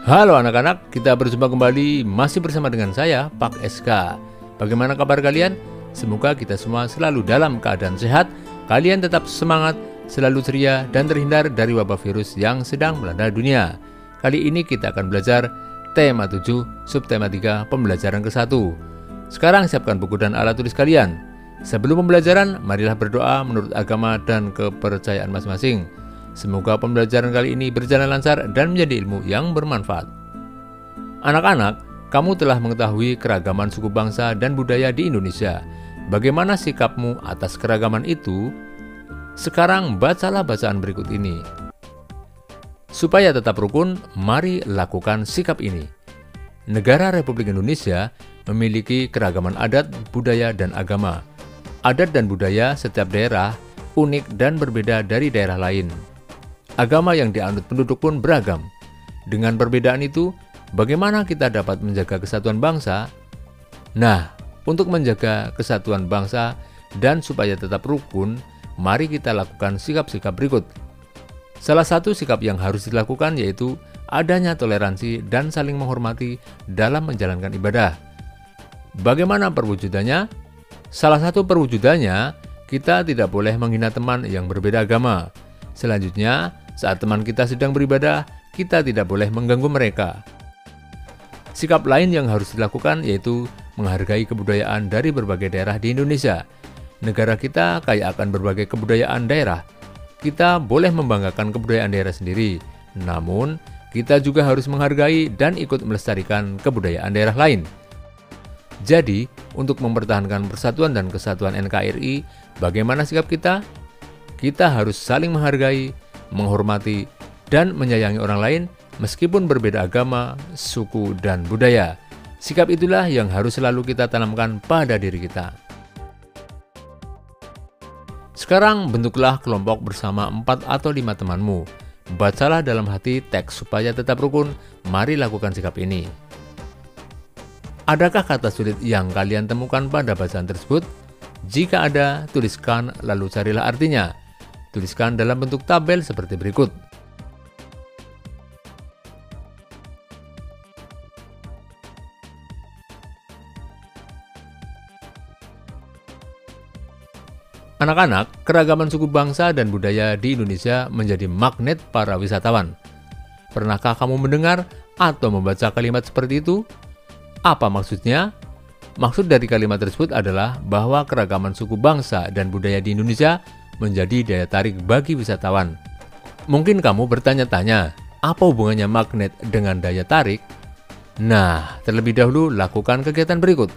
Halo anak-anak, kita berjumpa kembali masih bersama dengan saya, Pak SK. Bagaimana kabar kalian? Semoga kita semua selalu dalam keadaan sehat, kalian tetap semangat, selalu ceria, dan terhindar dari wabah virus yang sedang melanda dunia. Kali ini kita akan belajar tema 7, subtema 3, pembelajaran ke-1. Sekarang siapkan buku dan alat tulis kalian. Sebelum pembelajaran, marilah berdoa menurut agama dan kepercayaan masing-masing. Semoga pembelajaran kali ini berjalan lancar dan menjadi ilmu yang bermanfaat. Anak-anak, kamu telah mengetahui keragaman suku bangsa dan budaya di Indonesia. Bagaimana sikapmu atas keragaman itu? Sekarang bacalah bacaan berikut ini. Supaya tetap rukun, mari lakukan sikap ini. Negara Republik Indonesia memiliki keragaman adat, budaya, dan agama. Adat dan budaya setiap daerah unik dan berbeda dari daerah lain. Agama yang dianut penduduk pun beragam. Dengan perbedaan itu, bagaimana kita dapat menjaga kesatuan bangsa? Nah, untuk menjaga kesatuan bangsa dan supaya tetap rukun, mari kita lakukan sikap-sikap berikut. Salah satu sikap yang harus dilakukan yaitu adanya toleransi dan saling menghormati dalam menjalankan ibadah. Bagaimana perwujudannya? Salah satu perwujudannya, kita tidak boleh menghina teman yang berbeda agama. Selanjutnya, saat teman kita sedang beribadah, kita tidak boleh mengganggu mereka. Sikap lain yang harus dilakukan yaitu menghargai kebudayaan dari berbagai daerah di Indonesia. Negara kita kaya akan berbagai kebudayaan daerah. Kita boleh membanggakan kebudayaan daerah sendiri, namun kita juga harus menghargai dan ikut melestarikan kebudayaan daerah lain. Jadi, untuk mempertahankan persatuan dan kesatuan NKRI, bagaimana sikap kita? Kita harus saling menghargai, menghormati, dan menyayangi orang lain meskipun berbeda agama, suku, dan budaya. Sikap itulah yang harus selalu kita tanamkan pada diri kita. Sekarang bentuklah kelompok bersama 4 atau 5 temanmu. Bacalah dalam hati teks supaya tetap rukun, mari lakukan sikap ini. Adakah kata sulit yang kalian temukan pada bacaan tersebut? Jika ada, tuliskan lalu carilah artinya. Tuliskan dalam bentuk tabel seperti berikut. Anak-anak, keragaman suku bangsa dan budaya di Indonesia menjadi magnet para wisatawan. Pernahkah kamu mendengar atau membaca kalimat seperti itu? Apa maksudnya? Maksud dari kalimat tersebut adalah bahwa keragaman suku bangsa dan budaya di Indonesia menjadi daya tarik bagi wisatawan. Mungkin kamu bertanya-tanya, apa hubungannya magnet dengan daya tarik? Nah, terlebih dahulu lakukan kegiatan berikut.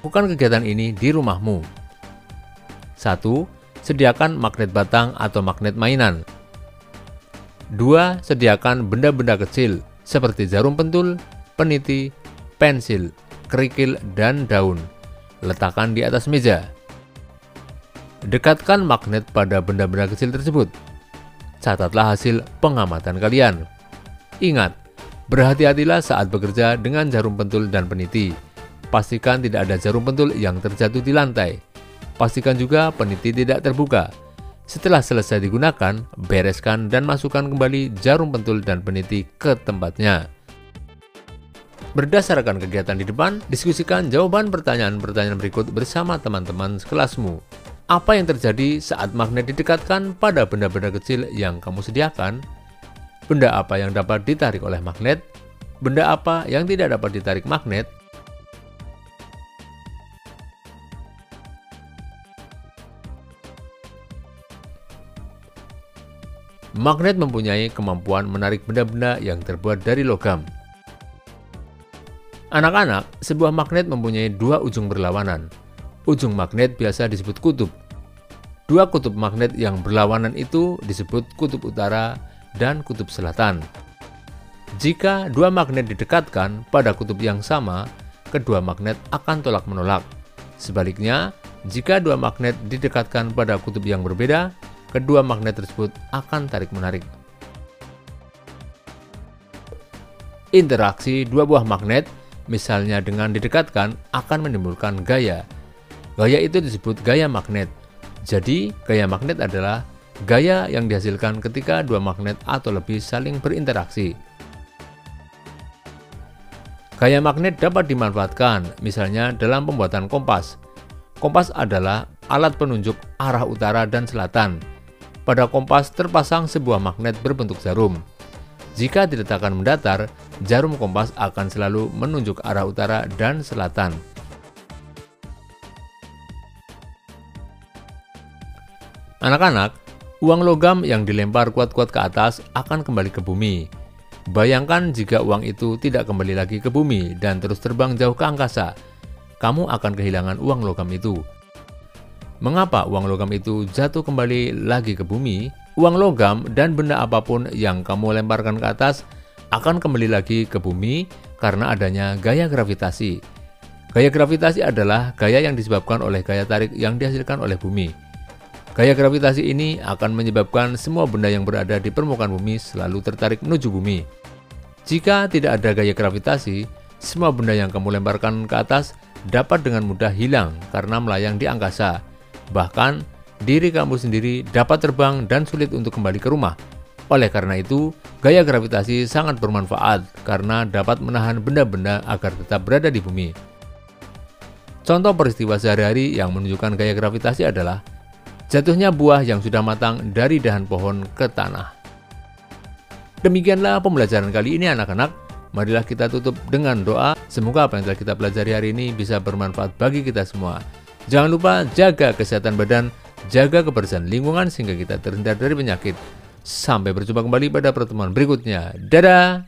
Lakukan kegiatan ini di rumahmu. 1. Sediakan magnet batang atau magnet mainan. 2. Sediakan benda-benda kecil seperti jarum pentul, peniti, pensil, kerikil, dan daun. Letakkan di atas meja. Dekatkan magnet pada benda-benda kecil tersebut. Catatlah hasil pengamatan kalian. Ingat, berhati-hatilah saat bekerja dengan jarum pentul dan peniti. Pastikan tidak ada jarum pentul yang terjatuh di lantai. Pastikan juga peniti tidak terbuka. Setelah selesai digunakan, bereskan dan masukkan kembali jarum pentul dan peniti ke tempatnya. Berdasarkan kegiatan di depan, diskusikan jawaban pertanyaan-pertanyaan berikut bersama teman-teman sekelasmu. Apa yang terjadi saat magnet didekatkan pada benda-benda kecil yang kamu sediakan? Benda apa yang dapat ditarik oleh magnet? Benda apa yang tidak dapat ditarik magnet? Magnet mempunyai kemampuan menarik benda-benda yang terbuat dari logam. Anak-anak, sebuah magnet mempunyai 2 ujung berlawanan. Ujung magnet biasa disebut kutub. 2 kutub magnet yang berlawanan itu disebut kutub utara dan kutub selatan. Jika 2 magnet didekatkan pada kutub yang sama, kedua magnet akan tolak-menolak. Sebaliknya, jika 2 magnet didekatkan pada kutub yang berbeda, kedua magnet tersebut akan tarik-menarik. Interaksi 2 buah magnet, misalnya dengan didekatkan, akan menimbulkan gaya. Gaya itu disebut gaya magnet. Jadi, gaya magnet adalah gaya yang dihasilkan ketika dua magnet atau lebih saling berinteraksi. Gaya magnet dapat dimanfaatkan, misalnya dalam pembuatan kompas. Kompas adalah alat penunjuk arah utara dan selatan. Pada kompas terpasang sebuah magnet berbentuk jarum. Jika diletakkan mendatar, jarum kompas akan selalu menunjuk arah utara dan selatan. Anak-anak, uang logam yang dilempar kuat-kuat ke atas akan kembali ke bumi. Bayangkan jika uang itu tidak kembali lagi ke bumi dan terus terbang jauh ke angkasa. Kamu akan kehilangan uang logam itu. Mengapa uang logam itu jatuh kembali lagi ke bumi? Uang logam dan benda apapun yang kamu lemparkan ke atas akan kembali lagi ke bumi karena adanya gaya gravitasi. Gaya gravitasi adalah gaya yang disebabkan oleh gaya tarik yang dihasilkan oleh bumi. Gaya gravitasi ini akan menyebabkan semua benda yang berada di permukaan bumi selalu tertarik menuju bumi. Jika tidak ada gaya gravitasi, semua benda yang kamu lemparkan ke atas dapat dengan mudah hilang karena melayang di angkasa. Bahkan, diri kamu sendiri dapat terbang dan sulit untuk kembali ke rumah. Oleh karena itu, gaya gravitasi sangat bermanfaat karena dapat menahan benda-benda agar tetap berada di bumi. Contoh peristiwa sehari-hari yang menunjukkan gaya gravitasi adalah jatuhnya buah yang sudah matang dari dahan pohon ke tanah. Demikianlah pembelajaran kali ini anak-anak. Marilah kita tutup dengan doa. Semoga apa yang telah kita pelajari hari ini bisa bermanfaat bagi kita semua. Jangan lupa jaga kesehatan badan, jaga kebersihan lingkungan sehingga kita terhindar dari penyakit. Sampai berjumpa kembali pada pertemuan berikutnya. Dadah!